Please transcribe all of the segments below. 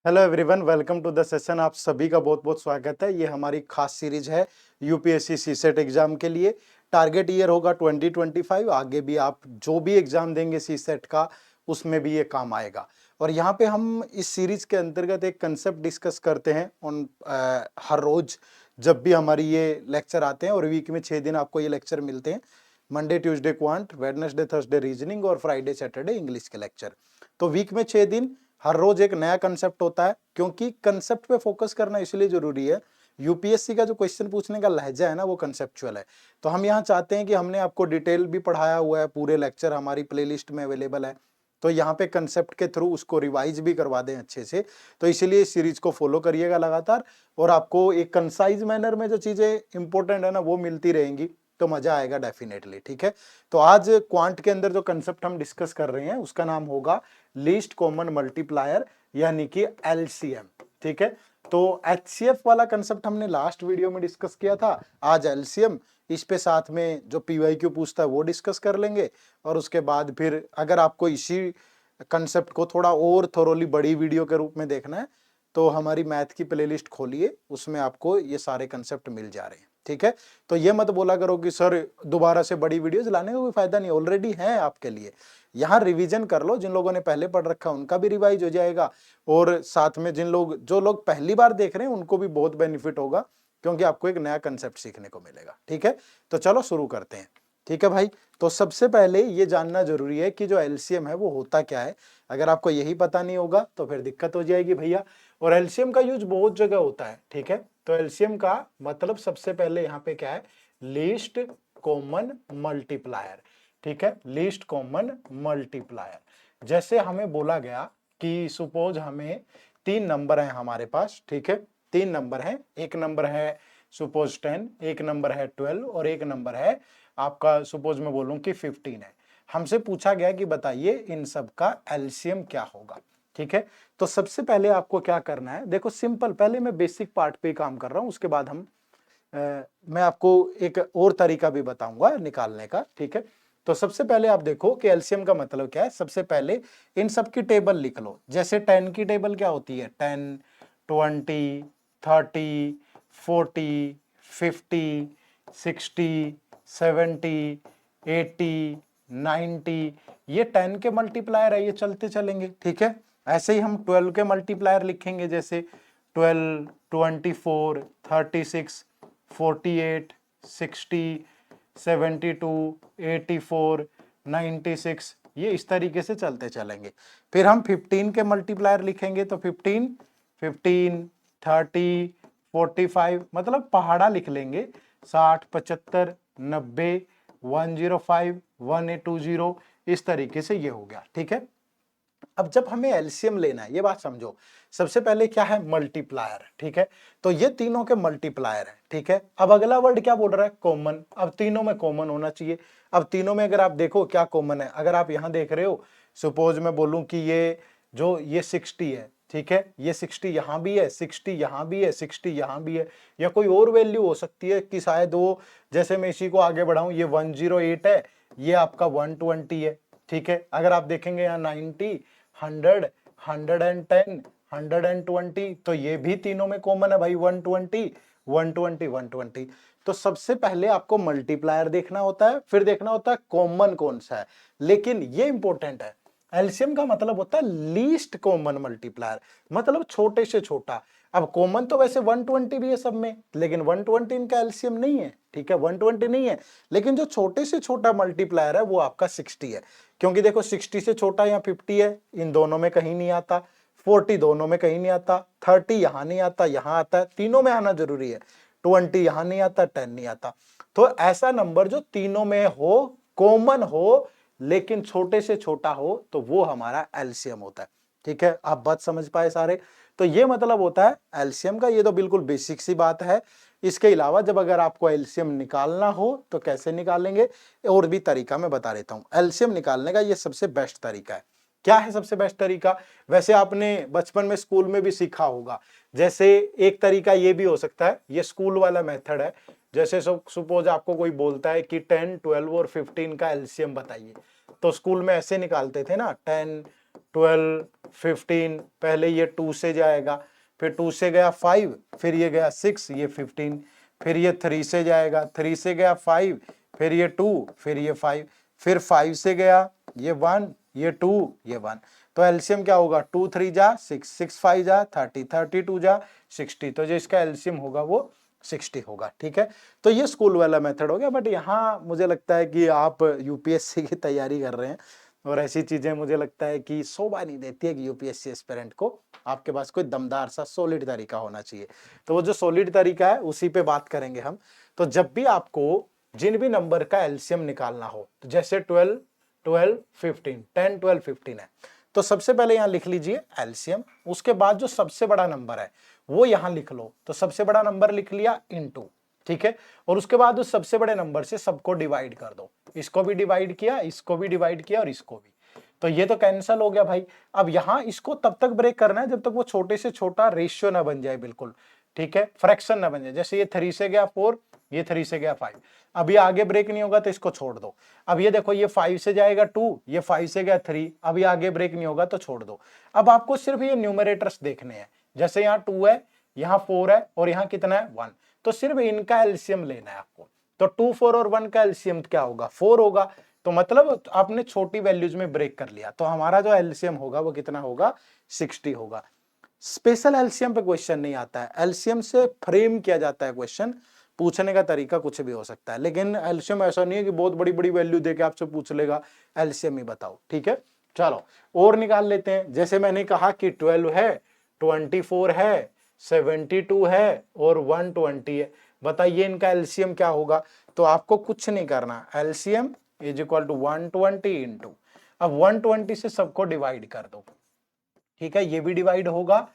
Hello everyone, welcome to the session. आप सभी का बहुत बहुत स्वागत है। ये हमारी खास सीरीज है यूपीएससी सीसेट एग्जाम के लिए। टारगेट ईयर होगा 2025। आगे भी आप जो भी एग्जाम देंगे सीसेट का, उसमें भी ये काम आएगा। और यहाँ पे हम इस सीरीज के अंतर्गत एक कंसेप्ट डिस्कस करते हैं हर रोज जब भी हमारी ये लेक्चर आते हैं। और वीक में 6 दिन आपको ये लेक्चर मिलते हैं। Monday Tuesday quant, Wednesday Thursday reasoning और फ्राइडे सैटरडे इंग्लिश के लेक्चर। तो वीक में 6 दिन, हर रोज एक नया कंसेप्ट होता है। क्योंकि कंसेप्ट पे फोकस करना इसलिए जरूरी है, यूपीएससी का जो क्वेश्चन पूछने का लहजा है ना, वो कंसेप्चुअल है। तो हम यहाँ चाहते हैं कि हमने आपको डिटेल भी पढ़ाया हुआ है, पूरे लेक्चर हमारी प्लेलिस्ट में अवेलेबल है। तो यहाँ पे कंसेप्ट के थ्रू उसको रिवाइज भी करवा दें अच्छे से। तो इसीलिए इस सीरीज को फॉलो करिएगा लगातार, और आपको एक कंसाइज मैनर में जो चीजें इंपॉर्टेंट है ना, वो मिलती रहेंगी। तो मजा आएगा डेफिनेटली। ठीक है, तो आज क्वांट के अंदर जो कंसेप्ट हम डिस्कस कर रहे हैं उसका नाम होगा लीस्ट कॉमन मल्टीप्लायर, यानी कि एलसीएम। ठीक है, तो एचसीएफ वाला कंसेप्ट हमने लास्ट वीडियो में डिस्कस किया था। आज एलसीएम, इस पे साथ में जो पीवाईक्यू पूछता है वो डिस्कस कर लेंगे। और उसके बाद फिर अगर आपको इसी कंसेप्ट को थोड़ा और थोरोली बड़ी वीडियो के रूप में देखना है, तो हमारी मैथ की प्लेलिस्ट खोलिए, उसमें आपको ये सारे कंसेप्ट मिल जा रहे हैं। ठीक है, तो ये मत बोला करो कि सर दोबारा से बड़ी वीडियोस लाने का कोई फायदा नहीं, ऑलरेडी है आपके लिए। यहाँ रिवीजन कर लो, जिन लोगों ने पहले पढ़ रखा है उनका भी रिवाइज हो जाएगा, और साथ में जो लोग पहली बार देख रहे हैं उनको भी बहुत बेनिफिट होगा, क्योंकि आपको एक नया कंसेप्ट सीखने को मिलेगा। ठीक है, तो चलो शुरू करते हैं। ठीक है भाई, तो सबसे पहले ये जानना जरूरी है कि जो एलसीएम है वो होता क्या है। अगर आपको यही पता नहीं होगा तो फिर दिक्कत हो जाएगी भैया। और एलसीएम का यूज बहुत जगह होता है। ठीक है, तो एलसीएम का मतलब सबसे पहले यहाँ पे क्या है, लीस्ट कॉमन मल्टीप्लायर। ठीक है, लीस्ट कॉमन मल्टीप्लायर। जैसे हमें बोला गया कि सपोज हमें 3 नंबर हैं हमारे पास। ठीक है, 3 नंबर हैं। एक नंबर है सपोज 10, एक नंबर है 12 और एक नंबर है आपका सपोज मैं बोलूं कि 15 है। हमसे पूछा गया कि बताइए इन सब का एलसीएम क्या होगा। ठीक है, तो सबसे पहले आपको क्या करना है, देखो सिंपल, पहले मैं बेसिक पार्ट पे काम कर रहा हूं, उसके बाद मैं आपको एक और तरीका भी बताऊंगा निकालने का। ठीक है, तो सबसे पहले आप देखो कि एलसीएम का मतलब क्या है। सबसे पहले इन सब की टेबल लिख लो। जैसे 10 की टेबल क्या होती है, 10, 20, 30, 40, 50, 60, 70, 80, 90, ये 10 के मल्टीप्लायर है, ये चलते चलेंगे। ठीक है, ऐसे ही हम 12 के मल्टीप्लायर लिखेंगे, जैसे 12, 24, 36, 48, 60, 72, 84, 96, ये इस तरीके से चलते चलेंगे। फिर हम 15 के मल्टीप्लायर लिखेंगे, तो 15, 15, 30, 45, मतलब पहाड़ा लिख लेंगे, 60, 75, 90, 105, 1820, इस तरीके से ये हो गया। ठीक है, अब जब हमें एलसीएम लेना है, ये बात समझो, सबसे पहले क्या है, मल्टीप्लायर। ठीक है, तो ये तीनों के मल्टीप्लायर है। ठीक है, अब अगला वर्ड क्या बोल रहा है, कॉमन। अब तीनों में कॉमन होना चाहिए। अब तीनों में अगर आप देखो क्या कॉमन है, अगर आप यहां देख रहे हो, सपोज मैं बोलूं कि ये 60 है। ठीक है, ये 60 यहां भी है, 60 यहां भी है, 60 यहां भी है, या कोई और वैल्यू हो सकती है कि शायद वो, जैसे मैं इसी को आगे बढ़ाऊं, ये 108 है, ये आपका 120 है। ठीक है, अगर आप देखेंगे यहाँ 90, 100, 110, 120, तो ये भी तीनों में कॉमन है भाई, 120, 120, 120। तो सबसे पहले आपको मल्टीप्लायर देखना होता है, फिर देखना होता है कॉमन कौन सा है। लेकिन ये इंपॉर्टेंट है, एलसीएम का मतलब होता है लीस्ट कॉमन मल्टीप्लायर, मतलब छोटे से छोटा। अब कॉमन तो वैसे 120 भी है सब में, लेकिन 120 इनका एलसीएम नहीं है। ठीक है, 120 नहीं है, लेकिन जो छोटे से छोटा मल्टीप्लायर है वो आपका 60 है। क्योंकि देखो 60 से छोटा यहाँ 50 है, इन दोनों में कहीं नहीं आता। 40 दोनों में कहीं नहीं आता। 30 यहाँ नहीं आता, यहाँ आता है, तीनों में आना जरूरी है। 20 यहाँ नहीं आता, 10 नहीं आता। तो ऐसा नंबर जो तीनों में हो, कॉमन हो, लेकिन छोटे से छोटा हो, तो वो हमारा एलसीएम होता है। ठीक है, आप बात समझ पाए सारे। तो ये मतलब होता है एलसीएम का, ये तो बिल्कुल बेसिक सी बात है। इसके अलावा जब अगर आपको एलसीएम निकालना हो तो कैसे निकालेंगे, और भी तरीका मैं बता देता हूं। एलसीएम निकालने का ये सबसे बेस्ट तरीका है। क्या है सबसे बेस्ट तरीका, वैसे आपने बचपन में स्कूल में भी सीखा होगा। जैसे एक तरीका ये भी हो सकता है, ये स्कूल वाला मेथड है। जैसे सपोज आपको कोई बोलता है कि 10, 12 और 15 का एलसीएम बताइए, तो स्कूल में ऐसे निकालते थे ना, 10, 12, 15, पहले ये 2 से जाएगा, फिर 2 से गया 5, फिर ये गया 6, ये 15, फिर ये 3 से जाएगा, 3 से गया 5, फिर ये 2, फिर ये 5, फिर 5 से गया ये 1, ये 2, ये 1। तो एलसीएम क्या होगा, 2 3 जा 6, 6 5 जा 30, 32 जा 60। तो जो इसका एलसीएम होगा वो 60 होगा। ठीक है, तो ये स्कूल वाला मेथड हो गया। बट यहाँ मुझे लगता है कि आप यूपीएससी की तैयारी कर रहे हैं और ऐसी चीजें मुझे लगता है कि शोभा नहीं देती है कि यूपीएससी एस्पिरेंट को। आपके पास कोई दमदार सा सॉलिड तरीका होना चाहिए। तो वो जो सॉलिड तरीका है उसी पे बात करेंगे हम। तो जब भी आपको जिन भी नंबर का एलसीएम निकालना हो, तो जैसे 12, 12, 15, 10, 12, 15 है, तो सबसे पहले यहां लिख लीजिए एलसीएम। उसके बाद जो सबसे बड़ा नंबर है वो यहां लिख लो। तो सबसे बड़ा नंबर लिख लिया इनटू, ठीक है, और उसके बाद उस सबसे बड़े नंबर से सबको डिवाइड कर दो। इसको भी डिवाइड किया, इसको भी डिवाइड किया और इसको भी। तो ये तो कैंसिल हो गया भाई। अब यहां इसको तब तक ब्रेक करना है जब तक वो छोटे से छोटा रेशियो ना बन जाए, बिल्कुल ठीक है, फ्रैक्शन ना बन जाए। जैसे ये 3 से गया 4, ये 3 से गया 5। अब ये आगे ब्रेक नहीं होगा तो इसको छोड़ दो। अब ये देखो, ये 5 से जाएगा 2, ये 5 से गया 3, अब ये आगे ब्रेक नहीं होगा तो छोड़ दो। अब आपको सिर्फ ये न्यूमरेटर्स देखने हैं। जैसे यहाँ 2 है, यहाँ 4 है और यहाँ कितना है 1, तो सिर्फ इनका एलसीएम लेना है आपको। तो 2, 4 और 1 का एलसीएम क्या होगा, 4 होगा। तो मतलब आपने छोटी वैल्यूज में ब्रेक कर लिया। तो हमारा जो एलसीएम होगा वो कितना होगा, 60 होगा। स्पेशल एलसीएम पे क्वेश्चन नहीं आता है, एलसीएम से फ्रेम किया जाता है क्वेश्चन। पूछने का तरीका कुछ भी हो सकता है, लेकिन एलसीएम ऐसा नहीं है कि बहुत बड़ी बड़ी वैल्यू देके आपसे पूछ लेगा एलसीएम ही बताओ। ठीक है, चलो और निकाल लेते हैं। जैसे मैंने कहा कि 12 है, 24 है, 72 है और 120 है। बताइए इनका एलसीएम क्या होगा। तो आपको कुछ नहीं करना, LCM is equal to 120 into, अब 120 से सबको डिवाइड कर दो। ठीक है, ये भी डिवाइड होगा,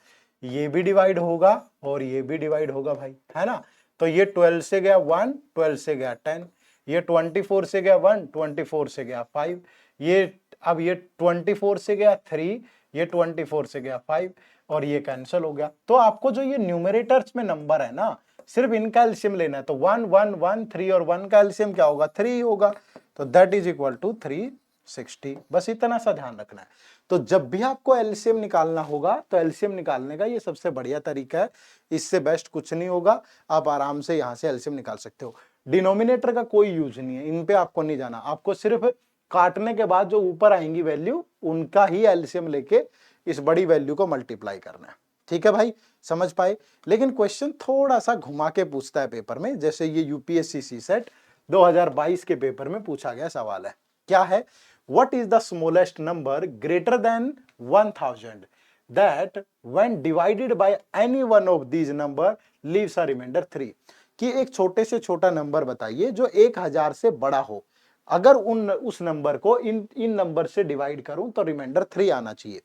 ये भी डिवाइड होगा और ये भी डिवाइड होगा भाई, है ना। तो ये 12 से गया 1, 12 से गया 10, ये 24 से गया 1, 24 से गया 5, ये अब ये 24 से गया 3, ये 24 से गया 5 और ये कैंसिल हो गया। तो आपको जो ये न्यूमरेटर्स में नंबर है ना, सिर्फ इनका एलसीएम लेना है। तो 1 1 1 3 और 1 का एलसीएम क्या होगा, 3 होगा। तो दैट इज इक्वल टू 360। बस इतना सा ध्यान रखना है। तो जब भी आपको एलसीएम निकालना होगा तो एलसीएम निकालने का ये सबसे बढ़िया तरीका है, इससे बेस्ट कुछ नहीं होगा। आप आराम से यहां से एलसीएम निकाल सकते हो। डिनोमिनेटर का कोई यूज नहीं है, इन पे आपको नहीं जाना। आपको सिर्फ काटने के बाद जो ऊपर आएंगी वैल्यू, उनका ही एलसीएम लेके इस बड़ी वैल्यू को मल्टीप्लाई करना है। ठीक है भाई, समझ पाए। लेकिन क्वेश्चन थोड़ा सा घुमा के पूछता है पेपर में। जैसे ये यूपीएससी सीसेट 2022 के पेपर में पूछा गया सवाल है, क्या है, what is the smallest number greater than 1000 that when divided by any one of these number leaves a remainder 3। कि एक छोटे से छोटा नंबर बताइए जो 1000 से बड़ा हो, अगर उस नंबर को इन नंबर से डिवाइड करूं तो रिमाइंडर 3 आना चाहिए।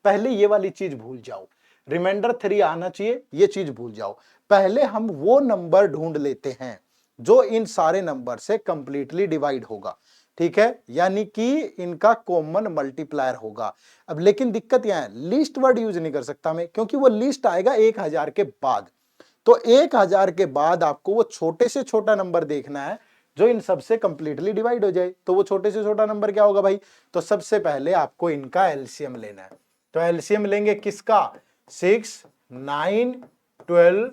पहले ये वाली चीज भूल जाओ, रिमाइंडर 3 आना चाहिए, ये चीज भूल जाओ। पहले हम वो नंबर ढूंढ लेते हैं जो इन सारे नंबर से कंप्लीटली डिवाइड होगा। ठीक है, यानी कि इनका कॉमन मल्टीप्लायर होगा। अब लेकिन दिक्कत यह है, लीस्ट वर्ड यूज नहीं कर सकता मैं, क्योंकि वो लीस्ट आएगा 1000 के बाद। तो 1000 के बाद आपको वो छोटे से छोटा नंबर देखना है जो इन सबसे कंप्लीटली डिवाइड हो जाए। तो वो छोटे से छोटा नंबर क्या होगा भाई, तो सबसे पहले आपको इनका एलसीएम लेना है। तो एलसीएम लेंगे किसका, 6, 9, 12,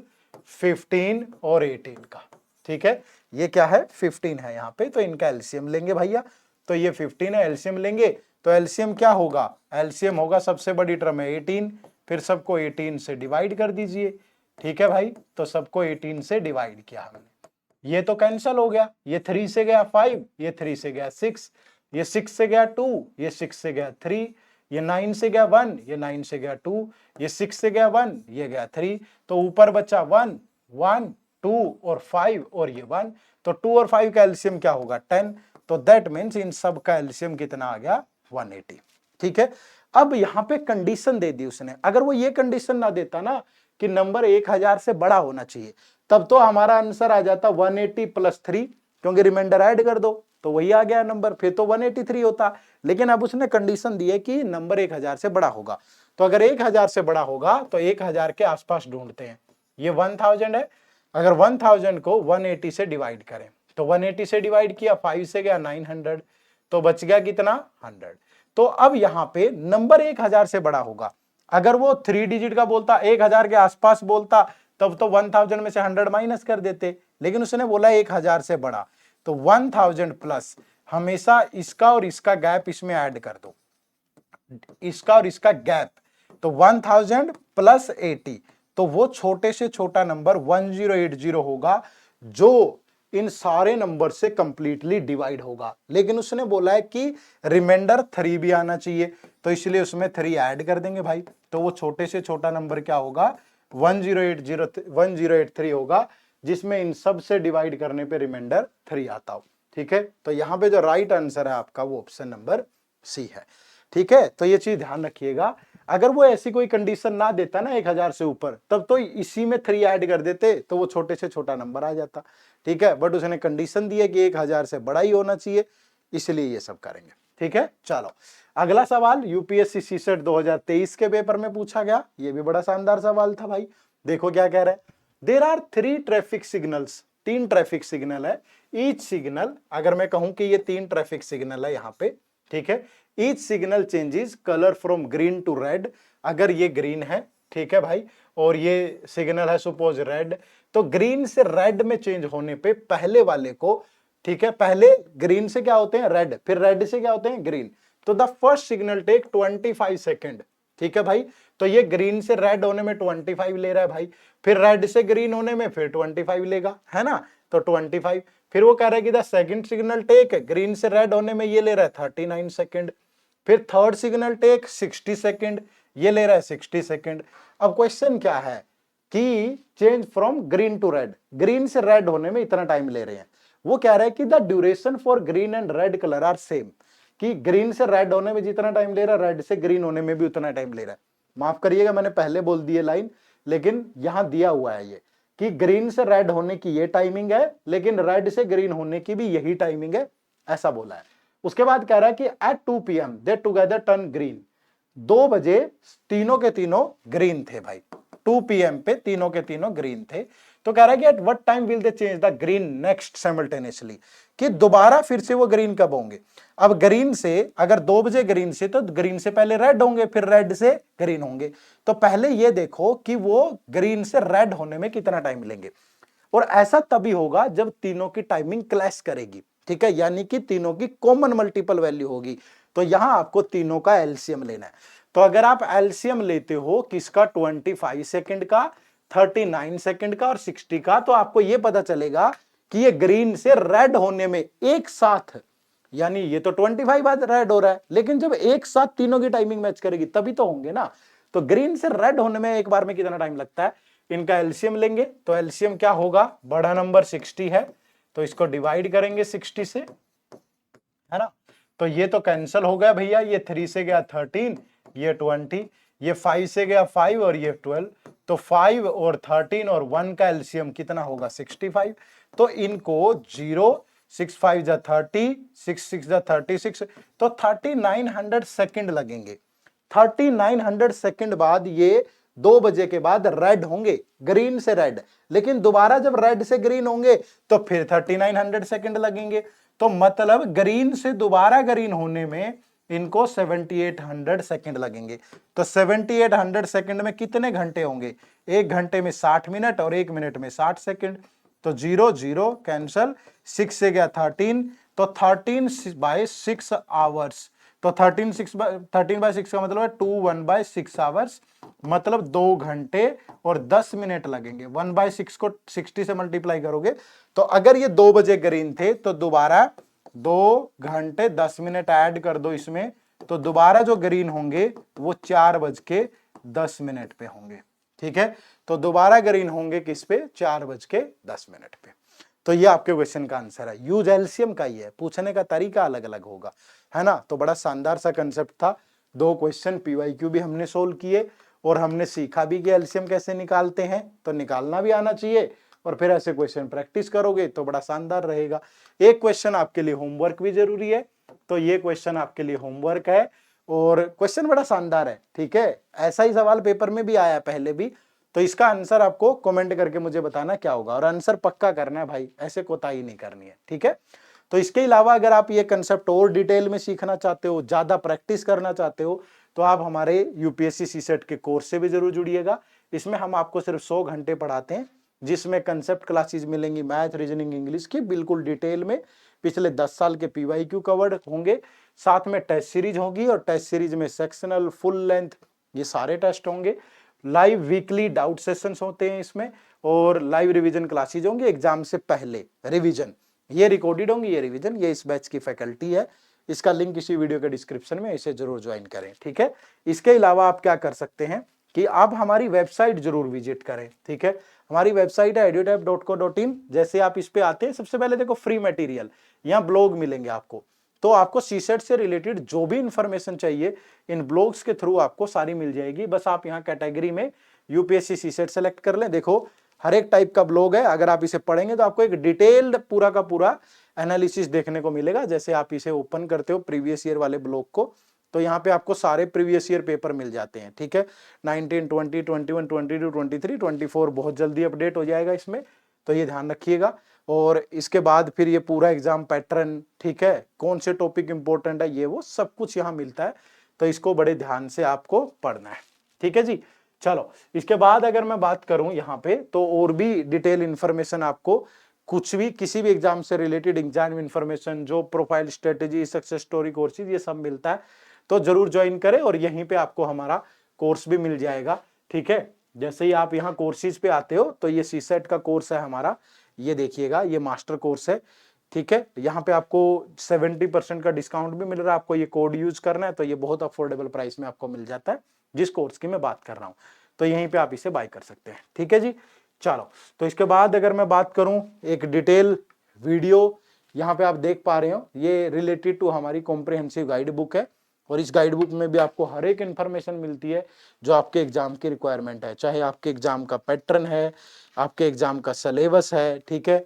15 और 18 का। ठीक है, ये क्या है, 15 है यहाँ पे, तो इनका एलसीएम लेंगे भैया। तो ये 15 है, एलसीएम लेंगे। तो एलसीएम क्या होगा, एलसीएम होगा सबसे बड़ी टर्म है 18, फिर सबको 18 से डिवाइड कर दीजिए। ठीक है भाई, तो सबको 18 से डिवाइड किया हमने, ये तो कैंसिल हो गया। ये 3 से गया 5, ये 3 से गया 6, ये 6 से गया 2, ये 6 से गया 3, ये 9 से गया 1, ये 9 से गया 2, ये 6 से गया 1, ये गया 3। तो ऊपर बचा 1 1 2 और 5 और ये 1। तो 2 और 5 का एलसीएम क्या होगा, 10। तो दैट मीन्स इन सब का एलसीएम कितना आ गया, 180। ठीक है, अब यहां पे कंडीशन दे दी उसने। अगर वो ये कंडीशन ना देता ना कि नंबर 1000 से बड़ा होना चाहिए, तब तो हमारा आंसर आ जाता 180 + 3, क्योंकि रिमाइंडर ऐड कर दो तो वही आ गया नंबर, फिर तो 183 होता। लेकिन अब उसने कंडीशन दी है कि नंबर 1000 से बड़ा होगा। तो अगर 1000 से बड़ा होगा तो 1000 के आसपास ढूंढते हैं। ये 1000 है, अगर 1000 को 180 से डिवाइड करें तो 180 से डिवाइड किया, 5 से गया 900, तो बच गया कितना, 100। तो अब यहां पे नंबर 1000 से बड़ा होगा। अगर वो 3 डिजिट का बोलता, 1000 के आसपास बोलता, तब तो 1000 में से 100 माइनस कर देते, लेकिन उसने बोला 1000 से बड़ा, तो 1000 प्लस, हमेशा इसका और इसका गैप इसमें ऐड कर दो, इसका और इसका गैप, तो 1000 प्लस 80, तो वो छोटे से छोटा नंबर 1080 होगा जो इन सारे नंबर से कंप्लीटली डिवाइड होगा। लेकिन उसने बोला है कि रिमाइंडर 3 भी आना चाहिए, तो इसलिए उसमें 3 ऐड कर देंगे भाई, तो वो छोटे से छोटा नंबर क्या होगा, 1083 होगा, जिसमें इन सब से डिवाइड करने पे रिमाइंडर 3 आता हो। ठीक है, तो यहां पे जो राइट आंसर है आपका वो ऑप्शन नंबर सी है। ठीक है, तो ये चीज ध्यान रखिएगा। अगर वो ऐसी कोई कंडीशन ना देता ना 1000 से ऊपर, तब तो इसी में 3 ऐड कर देते, तो वो छोटे से छोटा नंबर आ जाता। ठीक है, बट उसने कंडीशन दी है कि 1000 से बड़ा ही होना चाहिए, इसलिए ये सब करेंगे। ठीक है, चलो अगला सवाल यूपीएससी सीसेट 2023 के पेपर में पूछा गया, ये भी बड़ा शानदार सवाल था भाई। देखो क्या कह रहे हैं, there are 3 traffic signals, 3 traffic signal है, ईच सिग्नल, अगर मैं कहूं कि ये 3 ट्रैफिक सिग्नल है यहाँ पे, ठीक है, each signal changes colour from green to red, अगर ये ग्रीन है, ठीक है भाई, और ये सिग्नल है सपोज रेड, तो ग्रीन से रेड में चेंज होने पे पहले वाले को, ठीक है, पहले ग्रीन से क्या होते हैं रेड, फिर रेड से क्या होते हैं ग्रीन, तो the first signal take 25 second. ठीक है भाई, तो ये ग्रीन से रेड होने में 25 ले रहा है भाई, फिर रेड से ग्रीन होने में फिर 25 लेगा, है ना, तो 25, फिर वो कह रहा है कि the second signal take, green से रेड होने में ये ले रहा है 39 सेकेंड, फिर थर्ड सिग्नल टेक 60 सेकेंड, ये ले रहा है 60 सेकेंड। अब क्वेश्चन क्या है कि change from green to red, green से रेड होने में इतना टाइम ले रहे हैं, वो कह रहा है कि the duration for green and red colour are same, कि ग्रीन से रेड होने में जितना टाइम ले रहा है रेड से ग्रीन होने में भी उतना टाइम ले रहा है। माफ करिएगा मैंने पहले बोल दी है लाइन, लेकिन यहां दिया हुआ है ये कि ग्रीन से रेड होने की ये टाइमिंग है, लेकिन रेड से ग्रीन होने की भी यही टाइमिंग है, ऐसा बोला है। उसके बाद कह रहा है कि at 2 PM they together turn green, 2 बजे तीनों के तीनों ग्रीन थे भाई, 2 PM पे तीनों के तीनों ग्रीन थे, तो कह रहा है कि at what time will they change the green next simultaneously, कि दोबारा फिर से वो ग्रीन कब होंगे। अब ग्रीन से अगर 2 बजे ग्रीन से, तो ग्रीन से पहले रेड होंगे, फिर रेड से ग्रीन होंगे, तो पहले ये देखो कि वो ग्रीन से रेड होने में कितना टाइम लेंगे, और ऐसा तभी होगा जब तीनों की टाइमिंग क्लैश करेगी। ठीक है, यानी कि तीनों की कॉमन मल्टीपल वैल्यू होगी, तो यहां आपको तीनों का एलसीएम लेना है। तो अगर आप एलसीएम लेते हो किसका, 25 सेकंड का, 39 सेकंड का और 60 का, तो आपको यह पता चलेगा कि ये ग्रीन से रेड होने में एक साथ, यानी ये तो 25 बाद रेड हो रहा है, लेकिन जब एक साथ तीनों की टाइमिंग मैच करेगी तभी तो होंगे ना, तो ग्रीन से रेड होने में एक बार में कितना टाइम लगता है, इनका एलसीएम लेंगे, तो एलसीएम क्या होगा, बड़ा नंबर 60 है, तो इसको डिवाइड करेंगे 60 से, है ना, तो ये तो कैंसिल हो गया भैया, ये 3 से गया 13, ये 20, ये 5 से गया 5 और ये 12, तो 5 और 13 और 1 का एलसीएम कितना होगा 65, तो इनको 0 6 5 जा 30, 6 6 जा 36, तो 3900 सेकंड लगेंगे। 3900 सेकंड बाद ये 2 बजे के बाद रेड होंगे, ग्रीन से रेड, लेकिन दोबारा जब रेड से ग्रीन होंगे तो फिर 3900 सेकंड लगेंगे, तो मतलब ग्रीन से दोबारा ग्रीन होने में इनको 7800 सेकंड लगेंगे। तो 7800 सेकंड में कितने घंटे होंगे, 1 घंटे में 60 मिनट और 1 मिनट में 60 सेकंड, तो 0 0 कैंसल, 6 से गया 13, तो 13/6 आवर्स, तो 13/6 का मतलब है 2 1/6 आवर्स, मतलब 2 घंटे और 10 मिनट लगेंगे। 1/6 को 60 से मल्टीप्लाई करोगे, तो अगर ये 2 बजे ग्रीन थे तो दोबारा 2 घंटे 10 मिनट ऐड कर दो इसमें, तो दोबारा जो ग्रीन होंगे वो 4:10 पे होंगे। ठीक है, तो दोबारा ग्रीन होंगे किस पे, 4:10 पे। तो ये आपके क्वेश्चन का आंसर है, यूज एलसीएम का ही है, पूछने का तरीका अलग अलग होगा, है ना। तो बड़ा शानदार सा कंसेप्ट था, 2 क्वेश्चन पीवाईक्यू भी हमने सोल्व किए और हमने सीखा भी कि एलसीएम कैसे निकालते हैं, तो निकालना भी आना चाहिए, और फिर ऐसे क्वेश्चन प्रैक्टिस करोगे तो बड़ा शानदार रहेगा। एक क्वेश्चन आपके लिए होमवर्क भी जरूरी है, तो ये क्वेश्चन आपके लिए होमवर्क है, और क्वेश्चन बड़ा शानदार है। ठीक है, ऐसा ही सवाल पेपर में भी आया पहले भी, तो इसका आंसर आपको कमेंट करके मुझे बताना क्या होगा, और आंसर पक्का करना है भाई, ऐसे कोताही नहीं करनी है। ठीक है, तो इसके अलावा अगर आप ये कंसेप्ट और डिटेल में सीखना चाहते हो, ज्यादा प्रैक्टिस करना चाहते हो, तो आप हमारे यूपीएससी सीसेट के कोर्स से भी जरूर जुड़िएगा। इसमें हम आपको सिर्फ 100 घंटे पढ़ाते हैं, जिसमें कंसेप्ट क्लासेस मिलेंगी मैथ, रीजनिंग, इंग्लिश की बिल्कुल डिटेल में। पिछले 10 साल के पीवाईक्यू कवर्ड होंगे, साथ में टेस्ट सीरीज होगी, और टेस्ट सीरीज में सेक्शनल, फुल लेंथ, ये सारे टेस्ट होंगे। लाइव वीकली डाउट सेशंस होते हैं इसमें, और लाइव रिवीजन क्लासेज होंगी एग्जाम से पहले रिवीजन, ये रिकॉर्डेड होंगी, ये रिवीजन, ये इस बैच की फैकल्टी है। इसका लिंक इसी वीडियो के डिस्क्रिप्शन में, इसे जरूर ज्वाइन करें, ठीक है। इसके अलावा आप क्या कर सकते हैं कि आप हमारी वेबसाइट जरूर विजिट करें, ठीक है। हमारी वेबसाइट है edutap.co.in। जैसे आप इस पे आते हैं, सबसे पहले देखो फ्री मटेरियल, यहाँ ब्लॉग मिलेंगे आपको, तो आपको सीसेट से रिलेटेड जो भी इंफॉर्मेशन चाहिए इन ब्लॉग्स के थ्रू आपको सारी मिल जाएगी। बस आप यहाँ कैटेगरी में यूपीएससी सीसेट सेलेक्ट कर लें। देखो हर एक टाइप का ब्लॉग है, अगर आप इसे पढ़ेंगे तो आपको एक डिटेल्ड पूरा का पूरा एनालिसिस देखने को मिलेगा। जैसे आप इसे ओपन करते हो प्रीवियस ईयर वाले ब्लॉग को, तो यहाँ पे आपको सारे प्रीवियस ईयर पेपर मिल जाते हैं, ठीक है। 19, 20, 21, 22, 23, 24 बहुत जल्दी अपडेट हो जाएगा इसमें, तो ये ध्यान रखिएगा। और इसके बाद फिर ये पूरा एग्जाम पैटर्न, ठीक है, कौन से टॉपिक इंपॉर्टेंट है, ये वो सब कुछ यहाँ मिलता है, तो इसको बड़े ध्यान से आपको पढ़ना है, ठीक है जी। चलो इसके बाद अगर मैं बात करूं यहाँ पे, तो और भी डिटेल इंफॉर्मेशन आपको, कुछ भी किसी भी एग्जाम से रिलेटेड एग्जाम इंफॉर्मेशन, जो profile strategy, success story courses, ये सब मिलता है, तो जरूर ज्वाइन करें। और यहीं पे आपको हमारा कोर्स भी मिल जाएगा, ठीक है। जैसे ही आप यहाँ कोर्सेज पे आते हो, तो ये सीसेट का कोर्स है हमारा, ये देखिएगा, ये मास्टर कोर्स है, ठीक है। यहाँ पे आपको 70% का डिस्काउंट भी मिल रहा है, आपको ये कोड यूज करना है, तो ये बहुत अफोर्डेबल प्राइस में आपको मिल जाता है, जिस कोर्स की मैं बात कर रहा हूँ, तो यहीं पे आप इसे बाय कर सकते हैं, ठीक है जी। चलो, तो इसके बाद अगर मैं बात करूं, एक डिटेल वीडियो यहाँ पे आप देख पा रहे हो, ये रिलेटेड टू हमारी कॉम्प्रिहेंसिव गाइड बुक है, और इस गाइड बुक में भी आपको हर एक इंफॉर्मेशन मिलती है जो आपके एग्जाम की रिक्वायरमेंट है, चाहे आपके एग्जाम का पैटर्न है, आपके एग्जाम का सिलेबस है, ठीक है,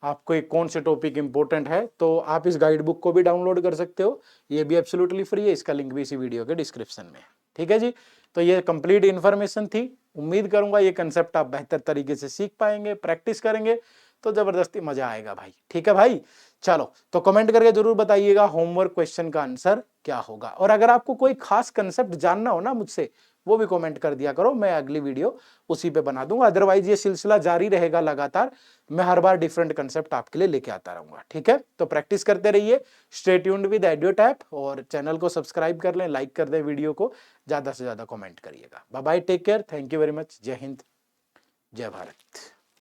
आपको एक कौन से टॉपिक इंपॉर्टेंट है, तो आप इस गाइड बुक को भी डाउनलोड कर सकते हो, ये भी एब्सोल्युटली फ्री है, इसका लिंक भी इसी वीडियो के डिस्क्रिप्शन में है, ठीक है जी। तो ये कंप्लीट इन्फॉर्मेशन थी, उम्मीद करूंगा ये कंसेप्ट आप बेहतर तरीके से सीख पाएंगे, प्रैक्टिस करेंगे तो जबरदस्ती मजा आएगा भाई, ठीक है भाई। चलो, तो कमेंट करके जरूर बताइएगा होमवर्क क्वेश्चन का आंसर क्या होगा, और अगर आपको कोई खास कंसेप्ट जानना हो ना मुझसे, वो भी कमेंट कर दिया करो, मैं अगली वीडियो उसी पे बना दूंगा। अदरवाइज ये सिलसिला जारी रहेगा लगातार, मैं हर बार डिफरेंट कंसेप्ट आपके लिए लेके आता रहूंगा, ठीक है। तो प्रैक्टिस करते रहिए, स्टे ट्यून्ड विद एड्यूटैप, और चैनल को सब्सक्राइब कर लें, लाइक कर दें वीडियो को, ज्यादा से ज्यादा कमेंट करिएगा। Bye bye, take care, thank you very much, जय हिंद, जय भारत।